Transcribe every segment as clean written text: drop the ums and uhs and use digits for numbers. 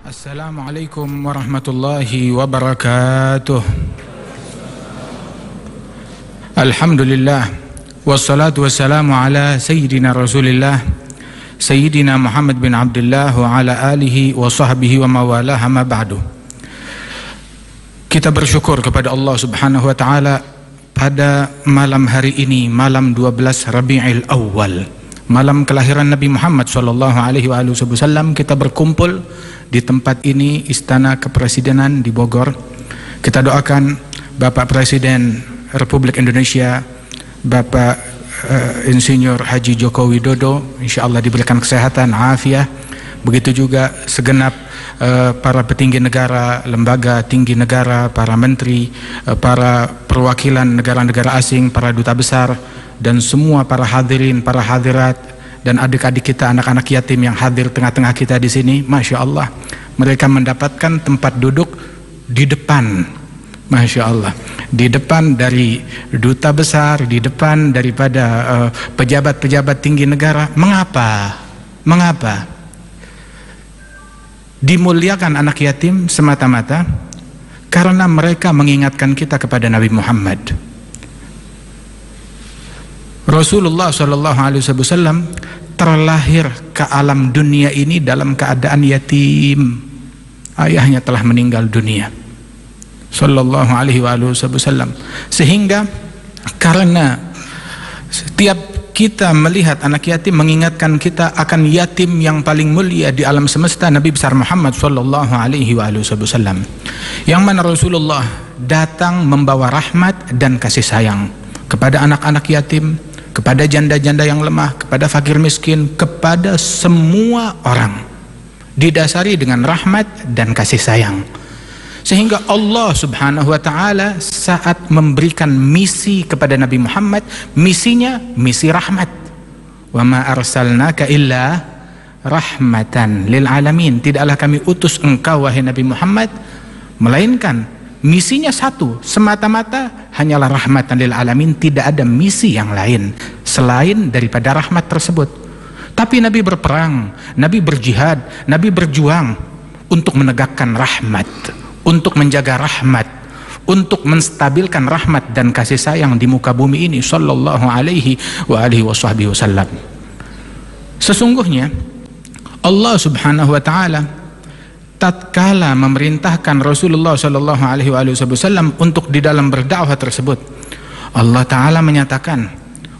Assalamualaikum warahmatullahi wabarakatuh. Alhamdulillah wassalatu wassalamu ala sayyidina Rasulillah Sayyidina Muhammad bin Abdullah wa ala alihi wa sahbihi wa mawalah, amma ba'du. Kita bersyukur kepada Allah Subhanahu wa taala pada malam hari ini, malam 12 Rabiul Awal, malam kelahiran Nabi Muhammad sallallahu alaihi wasallam. Kita berkumpul di tempat ini, Istana Kepresidenan di Bogor. Kita doakan Bapak Presiden Republik Indonesia, Bapak Insinyur Haji Joko Widodo, insyaallah diberikan kesehatan, afiat. Begitu juga segenap para petinggi negara, lembaga tinggi negara, para menteri, para perwakilan negara-negara asing, para duta besar, dan semua para hadirin, para hadirat, dan adik-adik kita, anak-anak yatim yang hadir tengah-tengah kita di sini. Masya Allah, mereka mendapatkan tempat duduk di depan. Masya Allah, di depan dari duta besar, di depan daripada pejabat-pejabat tinggi negara. Mengapa? Mengapa? Dimuliakan anak yatim semata-mata karena mereka mengingatkan kita kepada Nabi Muhammad. Rasulullah SAW terlahir ke alam dunia ini dalam keadaan yatim. Ayahnya telah meninggal dunia, sallallahu alaihi wasallam. Sehingga karena setiap kita melihat anak yatim mengingatkan kita akan yatim yang paling mulia di alam semesta, Nabi besar Muhammad sallallahu alaihi wasallam, yang mana Rasulullah datang membawa rahmat dan kasih sayang kepada anak-anak yatim, kepada janda-janda yang lemah, kepada fakir miskin, kepada semua orang, didasari dengan rahmat dan kasih sayang. Sehingga Allah Subhanahu wa ta'ala saat memberikan misi kepada Nabi Muhammad, misinya misi rahmat. Wa ma arsalnaka illa rahmatan lil alamin. Tidaklah kami utus engkau wahai Nabi Muhammad melainkan misinya satu, semata-mata hanyalah rahmatan lil alamin. Tidak ada misi yang lain selain daripada rahmat tersebut. Tapi Nabi berperang, Nabi berjihad, Nabi berjuang untuk menegakkan rahmat, untuk menjaga rahmat, untuk menstabilkan rahmat dan kasih sayang di muka bumi ini, sallallahu alaihi wasallam. Sesungguhnya Allah Subhanahu wa taala tatkala memerintahkan Rasulullah sallallahu alaihi wasallam untuk di dalam berdakwah tersebut, Allah taala menyatakan,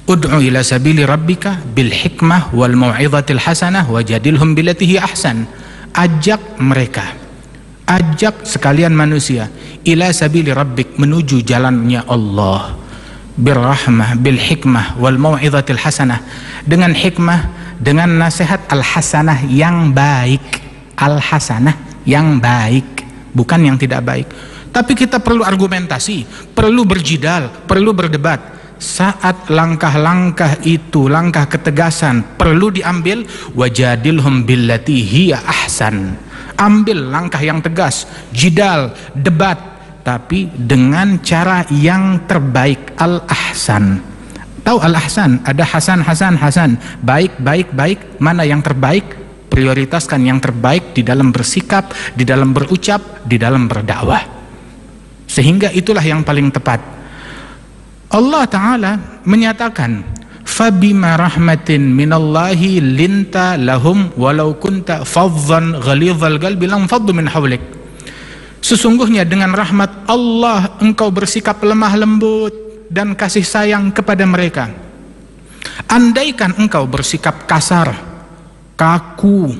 ud'u ila sabili rabbika bil hikmah wal mau'izatil hasanah wajadilhum billati hi ahsan. Ajak mereka, ajak sekalian manusia, ila sabili rabbik, menuju jalannya Allah, birrahmah bil hikmah wal mau'izatil hasanah, dengan hikmah, dengan nasihat al hasanah yang baik. Al hasanah yang baik, bukan yang tidak baik. Tapi kita perlu argumentasi, perlu berjidal, perlu berdebat. Saat langkah-langkah itu, langkah ketegasan perlu diambil, wajadilhum billati hiya ahsan. Ambil langkah yang tegas, jidal, debat, tapi dengan cara yang terbaik, al-ahsan. Tahu al-ahsan? Ada hasan, hasan, hasan, baik, baik, baik. Mana yang terbaik? Prioritaskan yang terbaik di dalam bersikap, di dalam berucap, di dalam berdakwah. Sehingga itulah yang paling tepat. Allah Ta'ala menyatakan, fabima rahmatin minallahi linta lahum walau kunta fadhan ghalidhal qalbi lam faddu min hawlik. Sesungguhnya dengan rahmat Allah engkau bersikap lemah lembut dan kasih sayang kepada mereka. Andaikan engkau bersikap kasar, kaku,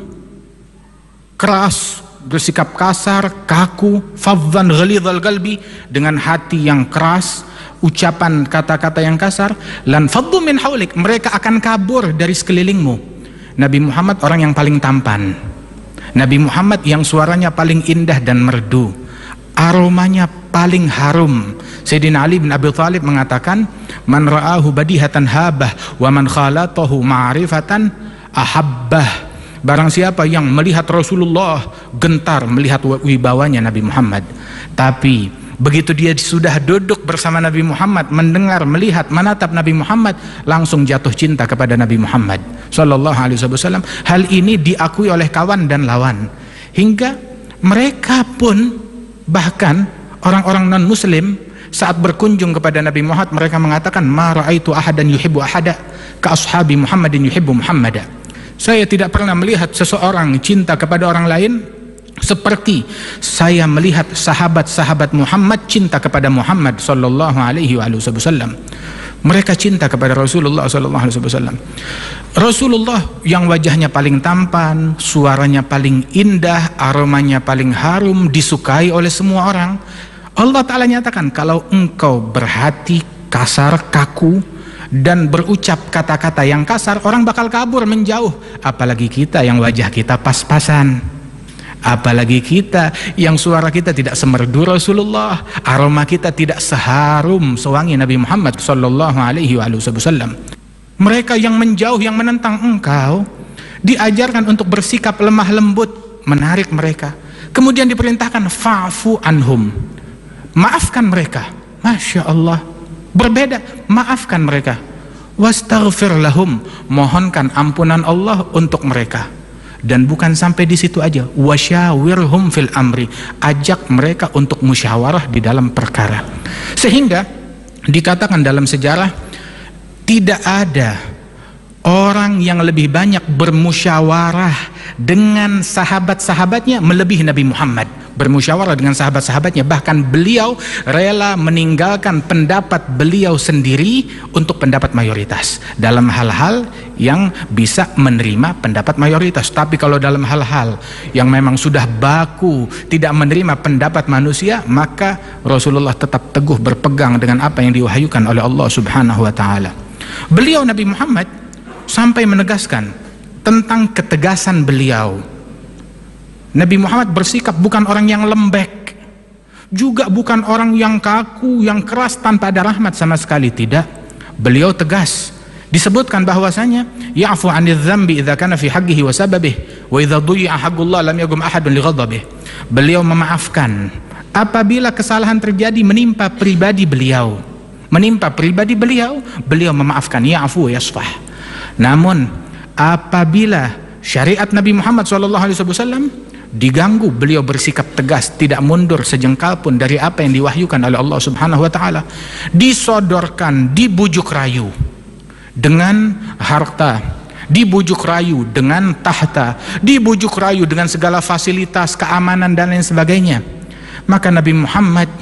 keras, bersikap kasar, kaku, fadhan ghalidhal qalbi, dengan hati yang keras, ucapan kata-kata yang kasar, lan faddu min haulik, mereka akan kabur dari sekelilingmu. Nabi Muhammad orang yang paling tampan, Nabi Muhammad yang suaranya paling indah dan merdu, aromanya paling harum. Sayyidina Ali bin Abi Thalib mengatakan, man ra'ahu badihatan habah wa man khalatahu ma'rifatan ahabbah. Barang siapa yang melihat Rasulullah gentar melihat wibawanya Nabi Muhammad, tapi begitu dia sudah duduk bersama Nabi Muhammad, mendengar, melihat, menatap Nabi Muhammad, langsung jatuh cinta kepada Nabi Muhammad sallallahu alaihi wasallam. Hal ini diakui oleh kawan dan lawan, hingga Mereka pun, bahkan orang-orang non-muslim, saat berkunjung kepada Nabi Muhammad, mereka mengatakan, ma ra'aitu ahadan yuhibbu ahada ka ashabi Muhammadin yuhibbu Muhammada. Saya tidak pernah melihat seseorang cinta kepada orang lain seperti saya melihat sahabat-sahabat Muhammad cinta kepada Muhammad sallallahu alaihi wasallam. Mereka cinta kepada Rasulullah sallallahu alaihi wasallam. Rasulullah yang wajahnya paling tampan, suaranya paling indah, aromanya paling harum, disukai oleh semua orang. Allah Ta'ala nyatakan, kalau engkau berhati kasar, kaku, dan berucap kata-kata yang kasar, orang bakal kabur, menjauh. Apalagi kita yang wajah kita pas-pasan, apalagi kita yang suara kita tidak semerdu Rasulullah, aroma kita tidak seharum sewangi Nabi Muhammad sallallahu alaihi wasallam. Mereka yang menjauh, yang menentang engkau, diajarkan untuk bersikap lemah lembut, menarik mereka. Kemudian diperintahkan fa'fu anhum, maafkan mereka. Masya Allah, berbeda, maafkan mereka. Wastaghfir lahum, mohonkan ampunan Allah untuk mereka. Dan bukan sampai di situ aja, wasyawirhum fil amri, ajak mereka untuk musyawarah di dalam perkara. Sehingga dikatakan dalam sejarah, tidak ada orang yang lebih banyak bermusyawarah dengan sahabat-sahabatnya melebihi Nabi Muhammad. Bermusyawarah dengan sahabat-sahabatnya, bahkan beliau rela meninggalkan pendapat beliau sendiri untuk pendapat mayoritas dalam hal-hal yang bisa menerima pendapat mayoritas. Tapi kalau dalam hal-hal yang memang sudah baku tidak menerima pendapat manusia, maka Rasulullah tetap teguh berpegang dengan apa yang diwahyukan oleh Allah Subhanahu wa Ta'ala. Beliau Nabi Muhammad sampai menegaskan tentang ketegasan beliau. Nabi Muhammad bersikap bukan orang yang lembek, juga bukan orang yang kaku, yang keras tanpa ada rahmat sama sekali, tidak. Beliau tegas. Disebutkan bahwasanya ya'fu 'anil dzambi idza kana fi haqqihi wa sababihi wa idza dhuyya haqqullah lam yaqum ahadun li ghadabihi. Beliau memaafkan apabila kesalahan terjadi menimpa pribadi beliau. Beliau memaafkan, ya'fu yasfah. Namun apabila syariat Nabi Muhammad SAW diganggu, beliau bersikap tegas, tidak mundur sejengkal pun dari apa yang diwahyukan oleh Allah Subhanahu wa Ta'ala. Disodorkan, dibujuk rayu dengan harta, dibujuk rayu dengan tahta, dibujuk rayu dengan segala fasilitas, keamanan dan lain sebagainya, maka Nabi Muhammad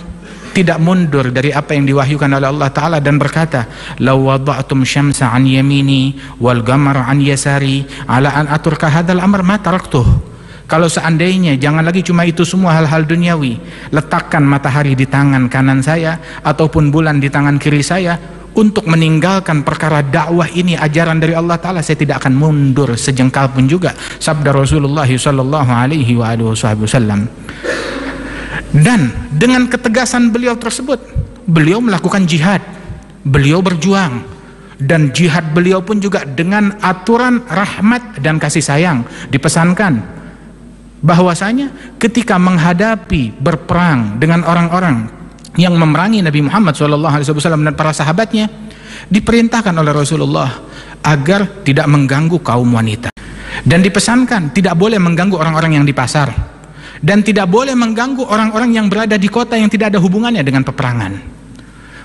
tidak mundur dari apa yang diwahyukan oleh Allah Ta'ala dan berkata, law wada'tum syamsa an yamini wal qamara an yasari ala an aturka hadzal amr ma taraktuh. Kalau seandainya, jangan lagi cuma itu semua hal-hal duniawi, letakkan matahari di tangan kanan saya ataupun bulan di tangan kiri saya untuk meninggalkan perkara dakwah ini, ajaran dari Allah Ta'ala, saya tidak akan mundur sejengkal pun juga. Sabda Rasulullah sallallahu alaihi wasallam. Dan dengan ketegasan beliau tersebut, beliau melakukan jihad, beliau berjuang, dan jihad beliau pun juga dengan aturan rahmat dan kasih sayang. Dipesankan bahwasanya ketika menghadapi berperang dengan orang-orang yang memerangi Nabi Muhammad SAW dan para sahabatnya, diperintahkan oleh Rasulullah agar tidak mengganggu kaum wanita, dan dipesankan tidak boleh mengganggu orang-orang yang di pasar, dan tidak boleh mengganggu orang-orang yang berada di kota yang tidak ada hubungannya dengan peperangan.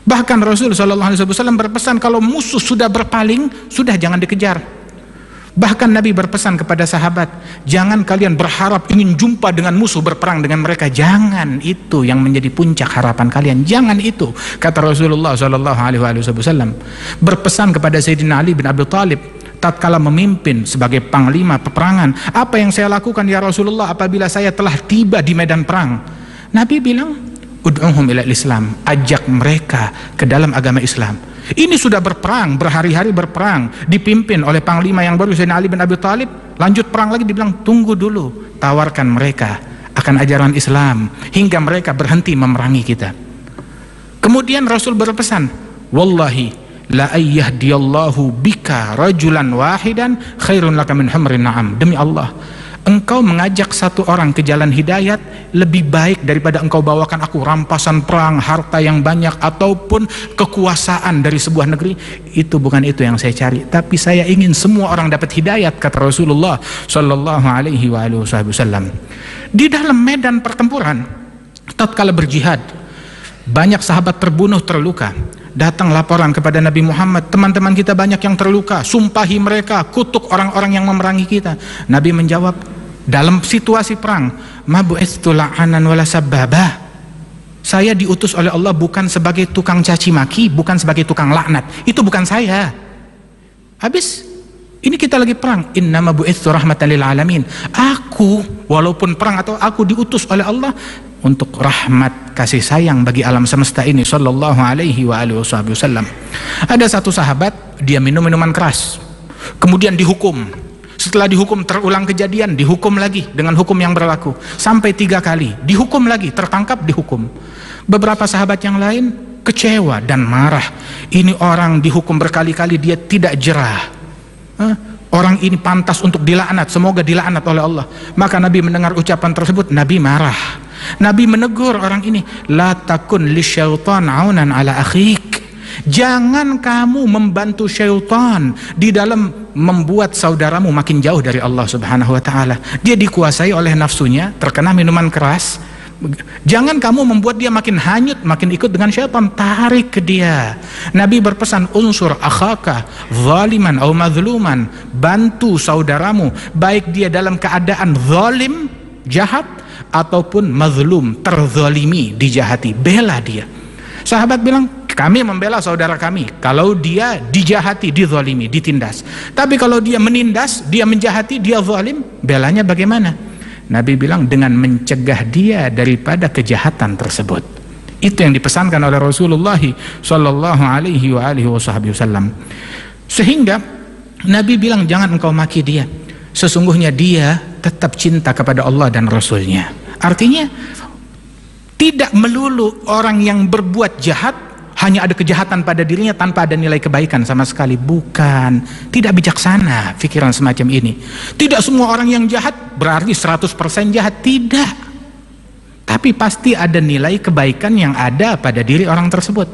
Bahkan Rasulullah SAW berpesan, kalau musuh sudah berpaling, sudah jangan dikejar. Bahkan Nabi berpesan kepada sahabat, jangan kalian berharap ingin jumpa dengan musuh, berperang dengan mereka. Jangan itu yang menjadi puncak harapan kalian, jangan itu, kata Rasulullah SAW. Berpesan kepada Sayyidina Ali bin Abi Thalib tatkala memimpin sebagai panglima peperangan, apa yang saya lakukan ya Rasulullah apabila saya telah tiba di medan perang? Nabi bilang, ud'uhum ila Islam, ajak mereka ke dalam agama Islam. Ini sudah berperang, berhari-hari berperang, dipimpin oleh panglima yang baru Sayyidina Ali bin Abi Thalib. Lanjut perang lagi, dibilang tunggu dulu, tawarkan mereka akan ajaran Islam hingga mereka berhenti memerangi kita. Kemudian Rasul berpesan, wallahi la ayyahdiyallahu bika rajulan wahidan khairun laka min humrin na'am. Demi Allah, engkau mengajak satu orang ke jalan hidayat lebih baik daripada engkau bawakan aku rampasan perang, harta yang banyak, ataupun kekuasaan dari sebuah negeri. Bukan itu yang saya cari, tapi saya ingin semua orang dapat hidayat, kata Rasulullah Shallallahu Alaihi Wasallam. Di dalam medan pertempuran tatkala berjihad, banyak sahabat terbunuh, terluka. Datang laporan kepada Nabi Muhammad, teman-teman kita banyak yang terluka, sumpahi mereka, kutuk orang-orang yang memerangi kita. Nabi menjawab dalam situasi perang, ma bu'itstu la'anan wala sabbabah. Saya diutus oleh Allah bukan sebagai tukang caci maki, bukan sebagai tukang laknat. Itu bukan saya. Habis ini kita lagi perang, innama bu'itstu rahmatan lil alamin. Aku walaupun perang atau aku diutus oleh Allah untuk rahmat kasih sayang bagi alam semesta ini. Sallallahu alaihi wasallam. Ada satu sahabat, dia minum minuman keras, kemudian dihukum. Setelah dihukum, terulang kejadian, dihukum lagi dengan hukum yang berlaku sampai 3 kali, dihukum lagi, tertangkap, dihukum. Beberapa sahabat yang lain kecewa dan marah. Ini orang dihukum berkali-kali, dia tidak jerah. Orang ini pantas untuk dilaknat, semoga dilaknat oleh Allah. Maka Nabi mendengar ucapan tersebut, Nabi marah. Nabi menegur orang ini, la takun lisyaitan aunan ala akhik. Jangan kamu membantu syaitan di dalam membuat saudaramu makin jauh dari Allah Subhanahu wa taala. Dia dikuasai oleh nafsunya, terkena minuman keras. Jangan kamu membuat dia makin hanyut, makin ikut dengan syaitan, tarik ke dia. Nabi berpesan, unsur akhaka zaliman atau mazluman, bantu saudaramu baik dia dalam keadaan zalim, jahat, ataupun mazlum, terzalimi, dijahati, bela dia. Sahabat bilang, kami membela saudara kami kalau dia dijahati, dizalimi, ditindas. Tapi kalau dia menindas, dia menjahati, dia zalim, belanya bagaimana? Nabi bilang, dengan mencegah dia daripada kejahatan tersebut. Itu yang dipesankan oleh Rasulullah Sallallahu Alaihi Wasallam. Sehingga Nabi bilang, jangan engkau maki dia, sesungguhnya dia tetap cinta kepada Allah dan Rasulnya. Artinya tidak melulu orang yang berbuat jahat hanya ada kejahatan pada dirinya tanpa ada nilai kebaikan sama sekali. Bukan, tidak bijaksana pikiran semacam ini. Tidak semua orang yang jahat berarti 100% jahat, tidak. Tapi pasti ada nilai kebaikan yang ada pada diri orang tersebut.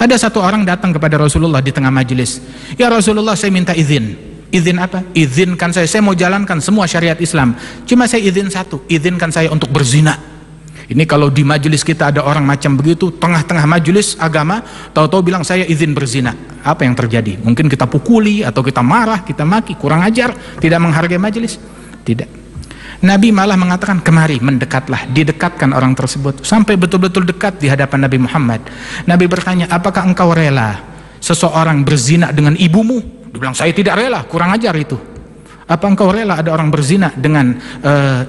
Ada satu orang datang kepada Rasulullah di tengah majelis, ya Rasulullah, saya minta izin. Izin apa? Izinkan saya mau jalankan semua syariat Islam. Cuma saya izin satu, izinkan saya untuk berzina. Ini kalau di majelis kita ada orang macam begitu, tengah-tengah majelis agama, tahu-tahu bilang saya izin berzina. Apa yang terjadi? Mungkin kita pukuli atau kita marah, kita maki, kurang ajar, tidak menghargai majelis. Tidak. Nabi malah mengatakan, kemari, mendekatlah. Didekatkan orang tersebut sampai betul-betul dekat di hadapan Nabi Muhammad. Nabi bertanya, apakah engkau rela seseorang berzina dengan ibumu? Dia bilang, saya tidak rela, kurang ajar itu. Apa engkau rela ada orang berzina dengan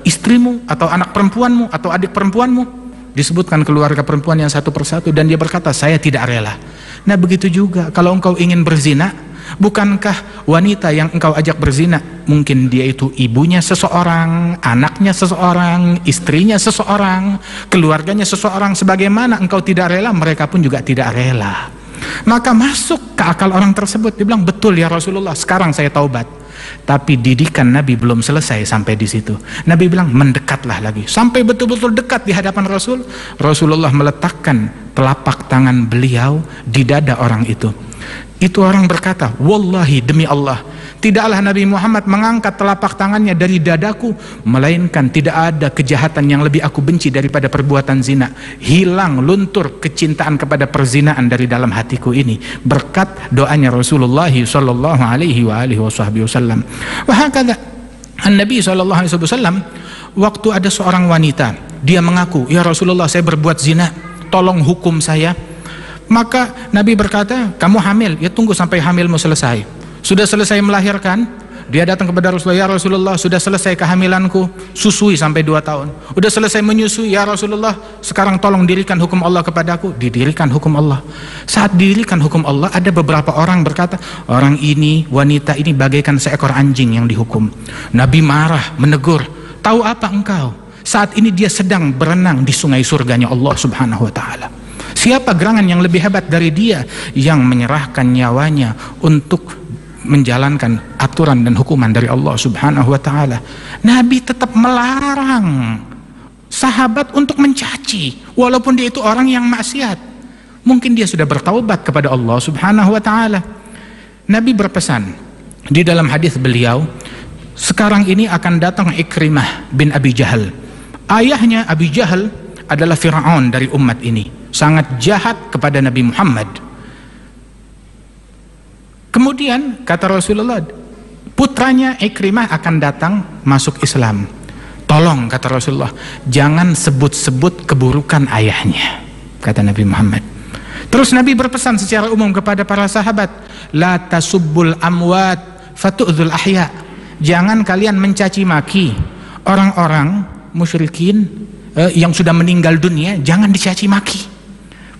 istrimu atau anak perempuanmu atau adik perempuanmu? Disebutkan keluarga perempuan yang satu persatu, dan dia berkata, saya tidak rela. Nah begitu juga kalau engkau ingin berzina, bukankah wanita yang engkau ajak berzina, mungkin dia itu ibunya seseorang, anaknya seseorang, istrinya seseorang, keluarganya seseorang. Sebagaimana engkau tidak rela, mereka pun juga tidak rela. Maka masuk ke akal orang tersebut. Dia bilang, betul ya Rasulullah, sekarang saya taubat. Tapi didikan Nabi belum selesai sampai di situ. Nabi bilang, mendekatlah lagi, sampai betul-betul dekat di hadapan Rasul. Rasulullah meletakkan telapak tangan beliau di dada orang itu. Itu orang berkata, wallahi, demi Allah, tidaklah Nabi Muhammad mengangkat telapak tangannya dari dadaku, melainkan tidak ada kejahatan yang lebih aku benci daripada perbuatan zina. Hilang, luntur kecintaan kepada perzinaan dari dalam hatiku ini, berkat doanya Rasulullah sallallahu alaihi wasallam. Wahakala Nabi sallallahu alaihi wasallam, waktu ada seorang wanita, dia mengaku, ya Rasulullah, saya berbuat zina, tolong hukum saya. Maka Nabi berkata, kamu hamil, ya tunggu sampai hamilmu selesai. Sudah selesai melahirkan, dia datang kepada Rasulullah, ya Rasulullah, sudah selesai kehamilanku, susui sampai 2 tahun. Udah selesai menyusui, ya Rasulullah, sekarang tolong dirikan hukum Allah kepadaku. Didirikan hukum Allah. Saat didirikan hukum Allah, ada beberapa orang berkata, orang ini, wanita ini bagaikan seekor anjing yang dihukum. Nabi marah, menegur, tahu apa engkau? Saat ini dia sedang berenang di sungai surganya Allah Subhanahu wa ta'ala. Siapa gerangan yang lebih hebat dari dia yang menyerahkan nyawanya untuk menjalankan aturan dan hukuman dari Allah Subhanahu wa taala. Nabi tetap melarang sahabat untuk mencaci walaupun dia itu orang yang maksiat. Mungkin dia sudah bertaubat kepada Allah Subhanahu wa taala. Nabi berpesan di dalam hadis beliau, sekarang ini akan datang Ikrimah bin Abi Jahal. Ayahnya Abi Jahal adalah Fir'aun dari umat ini, sangat jahat kepada Nabi Muhammad. Kemudian kata Rasulullah, putranya Ikrimah akan datang masuk Islam. Tolong, kata Rasulullah, jangan sebut-sebut keburukan ayahnya, kata Nabi Muhammad. Terus Nabi berpesan secara umum kepada para sahabat, la tasubbul amwat fatu'dzul ahya. Jangan kalian mencaci maki orang-orang musyrikin yang sudah meninggal dunia, jangan dicaci maki.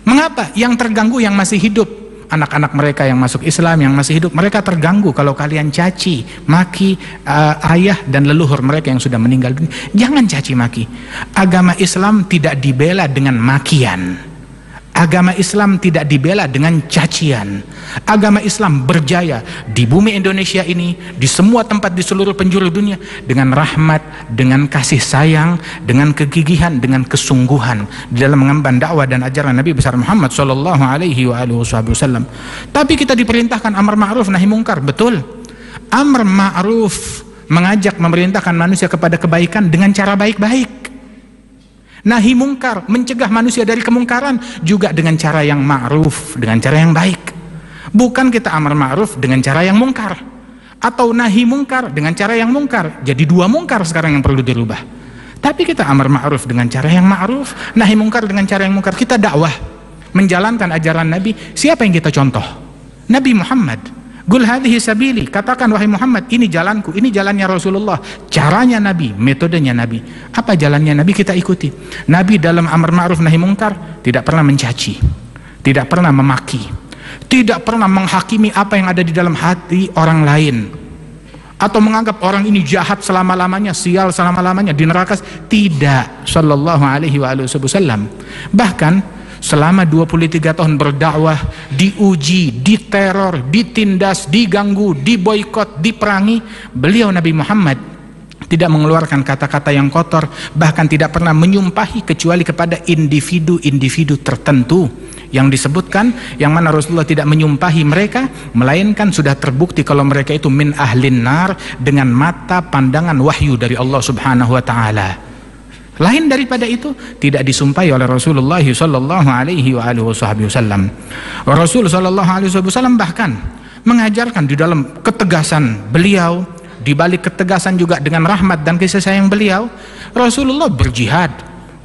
Mengapa? Yang terganggu yang masih hidup. Anak-anak mereka yang masuk Islam, yang masih hidup, mereka terganggu kalau kalian caci maki ayah dan leluhur mereka yang sudah meninggal dunia. Jangan caci maki. Agama Islam tidak dibela dengan makian. Agama Islam tidak dibela dengan cacian. Agama Islam berjaya di bumi Indonesia ini, di semua tempat di seluruh penjuru dunia, dengan rahmat, dengan kasih sayang, dengan kegigihan, dengan kesungguhan di dalam mengemban dakwah dan ajaran Nabi besar Muhammad sallallahu alaihi wasallam. Tapi kita diperintahkan amar ma'ruf nahi mungkar, betul. Amar ma'ruf, mengajak, memerintahkan manusia kepada kebaikan dengan cara baik-baik. Nahi mungkar, mencegah manusia dari kemungkaran juga dengan cara yang ma'ruf, dengan cara yang baik. Bukan kita amar ma'ruf dengan cara yang mungkar, atau nahi mungkar dengan cara yang mungkar. Jadi dua mungkar sekarang yang perlu dirubah. Tapi kita amar ma'ruf dengan cara yang ma'ruf, nahi mungkar dengan cara yang mungkar. Kita dakwah, menjalankan ajaran Nabi. Siapa yang kita contoh? Nabi Muhammad. Qul hadhihi sabili, katakan wahai Muhammad, ini jalanku, ini jalannya Rasulullah, caranya Nabi, metodenya Nabi. Apa jalannya Nabi, kita ikuti. Nabi dalam amar ma'ruf nahi mungkar tidak pernah mencaci, tidak pernah memaki, tidak pernah menghakimi apa yang ada di dalam hati orang lain, atau menganggap orang ini jahat selama-lamanya, sial selama-lamanya di neraka. Tidak, sallallahu alaihi wasallam. Bahkan selama 23 tahun berdakwah, diuji, diteror, ditindas, diganggu, diboikot, diperangi, beliau Nabi Muhammad tidak mengeluarkan kata-kata yang kotor, bahkan tidak pernah menyumpahi kecuali kepada individu-individu tertentu yang disebutkan, yang mana Rasulullah tidak menyumpahi mereka, melainkan sudah terbukti kalau mereka itu min ahlin nar dengan mata pandangan wahyu dari Allah Subhanahu wa taala. Lain daripada itu tidak disumpahi oleh Rasulullah sallallahu alaihi wasallam. Rasul sallallahu alaihi wasallam bahkan mengajarkan di dalam ketegasan beliau, di balik ketegasan juga dengan rahmat dan kasih sayang beliau, Rasulullah berjihad,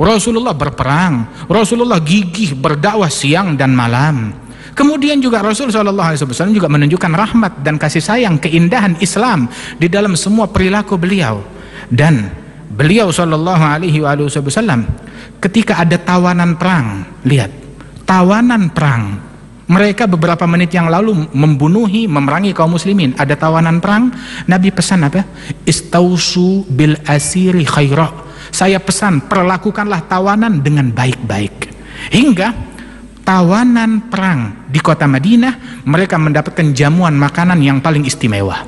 Rasulullah berperang, Rasulullah gigih berdakwah siang dan malam. Kemudian juga Rasul sallallahu alaihi wasallam juga menunjukkan rahmat dan kasih sayang, keindahan Islam di dalam semua perilaku beliau. Dan beliau sallallahu alaihi wasallam ketika ada tawanan perang, lihat, tawanan perang, mereka beberapa menit yang lalu membunuhi, memerangi kaum muslimin, ada tawanan perang, Nabi pesan apa? Istausu bil asiri khaira. Saya pesan, perlakukanlah tawanan dengan baik-baik. Hingga tawanan perang di kota Madinah, mereka mendapatkan jamuan makanan yang paling istimewa,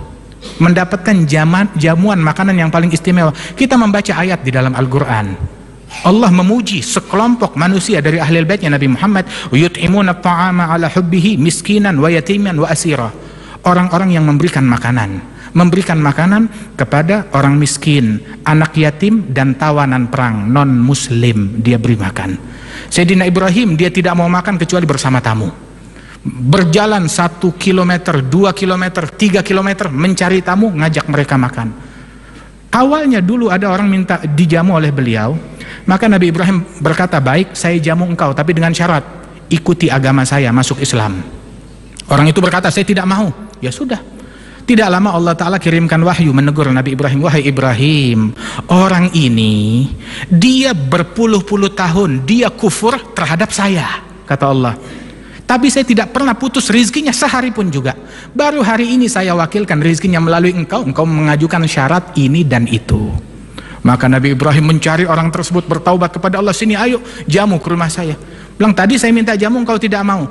mendapatkan jamuan makanan yang paling istimewa. Kita membaca ayat di dalam Al-Quran, Allah memuji sekelompok manusia dari ahli baitnya Nabi Muhammad, yut'imuna ta'ama ala hubbihi miskinan wa yatiman wa asira. Orang-orang yang memberikan makanan kepada orang miskin, anak yatim, dan tawanan perang non muslim, dia beri makan. Sayyidina Ibrahim, dia tidak mau makan kecuali bersama tamu. Berjalan 1 kilometer, 2 kilometer, 3 kilometer mencari tamu, ngajak mereka makan. Awalnya dulu ada orang minta dijamu oleh beliau, maka Nabi Ibrahim berkata, baik, saya jamu engkau, tapi dengan syarat ikuti agama saya, masuk Islam. Orang itu berkata, saya tidak mau. Ya sudah. Tidak lama Allah Ta'ala kirimkan wahyu menegur Nabi Ibrahim, wahai Ibrahim, orang ini dia berpuluh-puluh tahun dia kufur terhadap saya, kata Allah, tapi saya tidak pernah putus rizkinya sehari pun juga. Baru hari ini saya wakilkan rizkinya melalui engkau mengajukan syarat ini dan itu. Maka Nabi Ibrahim mencari orang tersebut, bertaubat kepada Allah, sini ayo jamu ke rumah saya. Bilang, tadi saya minta jamu engkau tidak mau.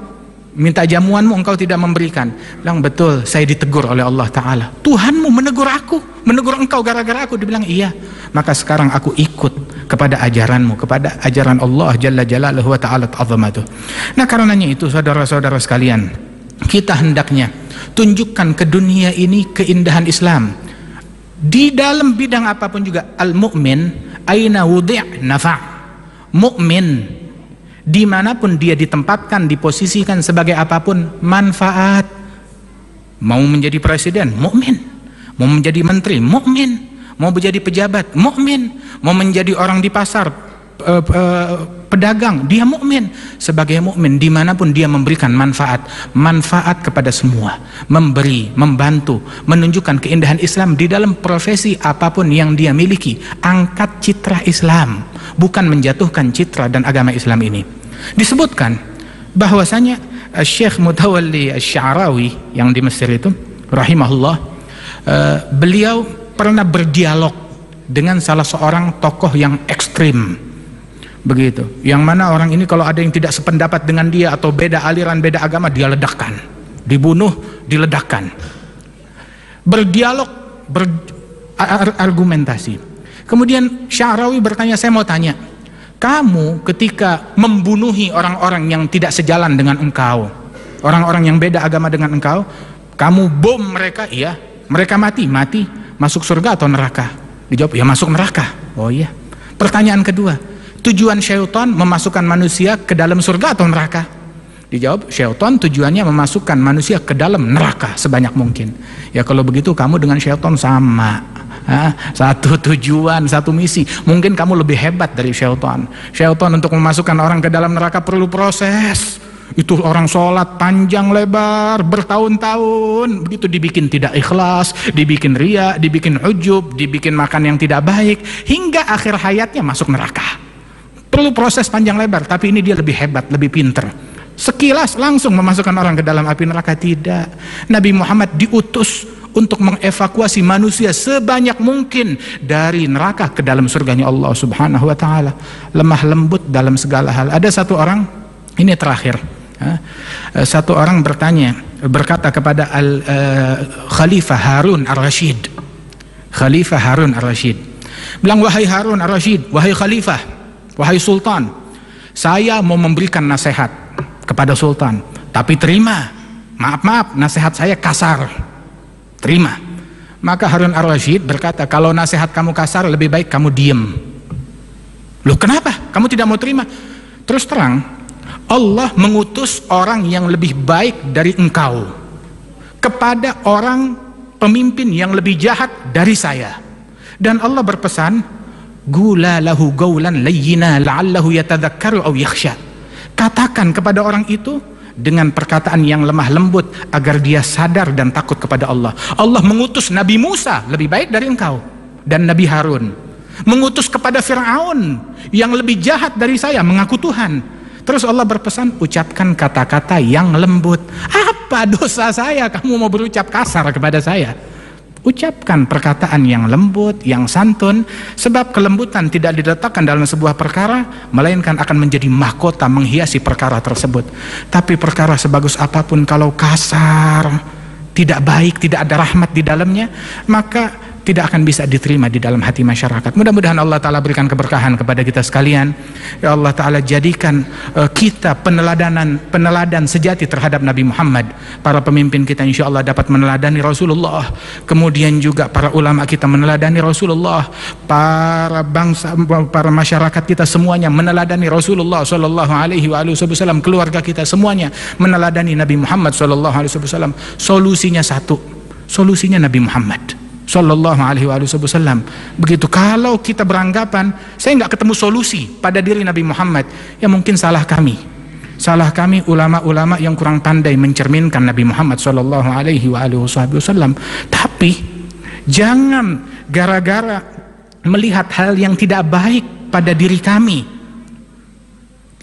minta jamuanmu engkau tidak memberikan. Bilang, betul, saya ditegur oleh Allah Ta'ala. Tuhanmu menegur aku, menegur engkau gara-gara aku. Dibilang, iya. Maka sekarang aku ikut kepada ajaranmu, kepada ajaran Allah Jalla Jalaluhu wa Ta'ala ta'azamatuh. Nah, karenanya itu saudara-saudara sekalian, kita hendaknya tunjukkan ke dunia ini keindahan Islam di dalam bidang apapun juga. Al-mu'min aina wudi' nafa'. Mu'min dimanapun dia ditempatkan, diposisikan sebagai apapun, manfaat. Mau menjadi presiden, mukmin. Mau menjadi menteri, mukmin. Mau menjadi pejabat, mukmin. Mau menjadi orang di pasar, pedagang, dia mukmin. Sebagai mukmin dimanapun dia memberikan manfaat, manfaat kepada semua, memberi, membantu, menunjukkan keindahan Islam di dalam profesi apapun yang dia miliki. Angkat citra Islam, bukan menjatuhkan citra dan agama Islam ini. Disebutkan bahwasanya Syekh Mutawalli Asy-Sya'rawi yang di Mesir itu rahimahullah, beliau pernah berdialog dengan salah seorang tokoh yang ekstrim begitu, yang mana orang ini kalau ada yang tidak sependapat dengan dia atau beda aliran, beda agama, dia ledakkan, dibunuh, diledakkan. Berdialog, berargumentasi. Kemudian Sya'rawi bertanya, saya mau tanya, kamu ketika membunuhi orang-orang yang tidak sejalan dengan engkau, orang-orang yang beda agama dengan engkau, kamu bom mereka, iya. Mereka mati, masuk surga atau neraka? Dijawab, ya masuk neraka. Oh iya. Pertanyaan kedua, tujuan syaitan memasukkan manusia ke dalam surga atau neraka? Dijawab, syaitan tujuannya memasukkan manusia ke dalam neraka sebanyak mungkin. Ya kalau begitu kamu dengan syaitan sama. Satu tujuan, satu misi. Mungkin kamu lebih hebat dari syaitan. Syaitan untuk memasukkan orang ke dalam neraka perlu proses. Itu orang sholat panjang lebar bertahun-tahun, begitu dibikin tidak ikhlas, dibikin riya, dibikin ujub, dibikin makan yang tidak baik, hingga akhir hayatnya masuk neraka. Perlu proses panjang lebar. Tapi ini dia lebih hebat, lebih pinter. Sekilas langsung memasukkan orang ke dalam api neraka. Tidak. Nabi Muhammad diutus untuk mengevakuasi manusia sebanyak mungkin dari neraka ke dalam surganya Allah Subhanahu wa Ta'ala. Lemah lembut dalam segala hal. Ada satu orang, ini terakhir, satu orang berkata kepada Khalifah Harun Ar-Rasyid. Khalifah Harun Ar-Rasyid bilang, wahai Harun Ar-Rasyid, wahai Khalifah, wahai Sultan, saya mau memberikan nasihat kepada Sultan, tapi terima, maaf, nasihat saya kasar, terima. Maka Harun Ar-Rasyid berkata, kalau nasihat kamu kasar, lebih baik kamu diem. Loh kenapa? Kamu tidak mau terima? Terus terang, Allah mengutus orang yang lebih baik dari engkau kepada orang pemimpin yang lebih jahat dari saya. Dan Allah berpesan, gula lahu gaulan layyina la'allahu yatadzakkaru aw yakhsha. Katakan kepada orang itu dengan perkataan yang lemah lembut agar dia sadar dan takut kepada Allah. Allah mengutus Nabi Musa lebih baik dari engkau, dan Nabi Harun mengutus kepada Fir'aun yang lebih jahat dari saya, mengaku Tuhan. Terus Allah berpesan, ucapkan kata-kata yang lembut. Apa dosa saya kamu mau berucap kasar kepada saya? Ucapkan perkataan yang lembut, yang santun, sebab kelembutan tidak diletakkan dalam sebuah perkara, melainkan akan menjadi mahkota menghiasi perkara tersebut. Tapi perkara sebagus apapun kalau kasar, tidak baik, tidak ada rahmat di dalamnya, maka tidak akan bisa diterima di dalam hati masyarakat. Mudah-mudahan Allah Ta'ala berikan keberkahan kepada kita sekalian. Ya Allah Ta'ala, jadikan kita peneladan sejati terhadap Nabi Muhammad. Para pemimpin kita insya Allah dapat meneladani Rasulullah. Kemudian juga para ulama kita meneladani Rasulullah. Para bangsa, para masyarakat kita semuanya meneladani Rasulullah Sallallahu Alaihi Wasallam. Keluarga kita semuanya meneladani Nabi Muhammad Sallallahu Alaihi Wasallam. Solusinya satu, solusinya Nabi Muhammad Sallallahu Alaihi Wasallam. Begitu. Kalau kita beranggapan saya nggak ketemu solusi pada diri Nabi Muhammad, ya mungkin salah kami ulama-ulama yang kurang pandai mencerminkan Nabi Muhammad Sallallahu Alaihi Wasallam. Tapi jangan gara-gara melihat hal yang tidak baik pada diri kami,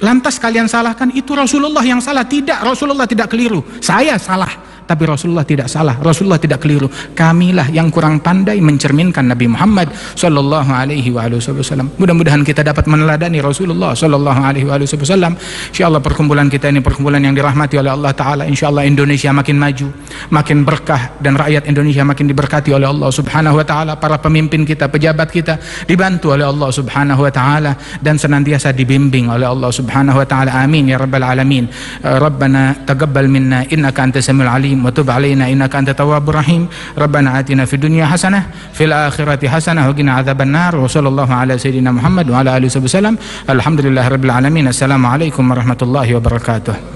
lantas kalian salahkan itu Rasulullah yang salah. Tidak, Rasulullah tidak keliru, saya salah. tapi Rasulullah tidak salah, Rasulullah tidak keliru. Kamilah yang kurang pandai mencerminkan Nabi Muhammad sallallahu alaihi wasallam. Mudah-mudahan kita dapat meneladani Rasulullah sallallahu alaihi wasallam. Insyaallah perkumpulan kita ini perkumpulan yang dirahmati oleh Allah taala. Insyaallah Indonesia makin maju, makin berkah, dan rakyat Indonesia makin diberkati oleh Allah subhanahu wa taala. Para pemimpin kita, pejabat kita dibantu oleh Allah subhanahu wa taala dan senantiasa dibimbing oleh Allah subhanahu wa taala. Amin ya rabbal alamin. Rabbana taqabbal minna innaka antas samiul alim wa tub alaina innaka antat tawwabur rahim. Rabbana atina fid dunya hasanah fil akhirati hasanah wa qina adzabannar. Wa sallallahu ala sayyidina Muhammad wa ala alihi wasallam. Alhamdulillahirabbil alamin. Assalamualaikum warahmatullahi wabarakatuh.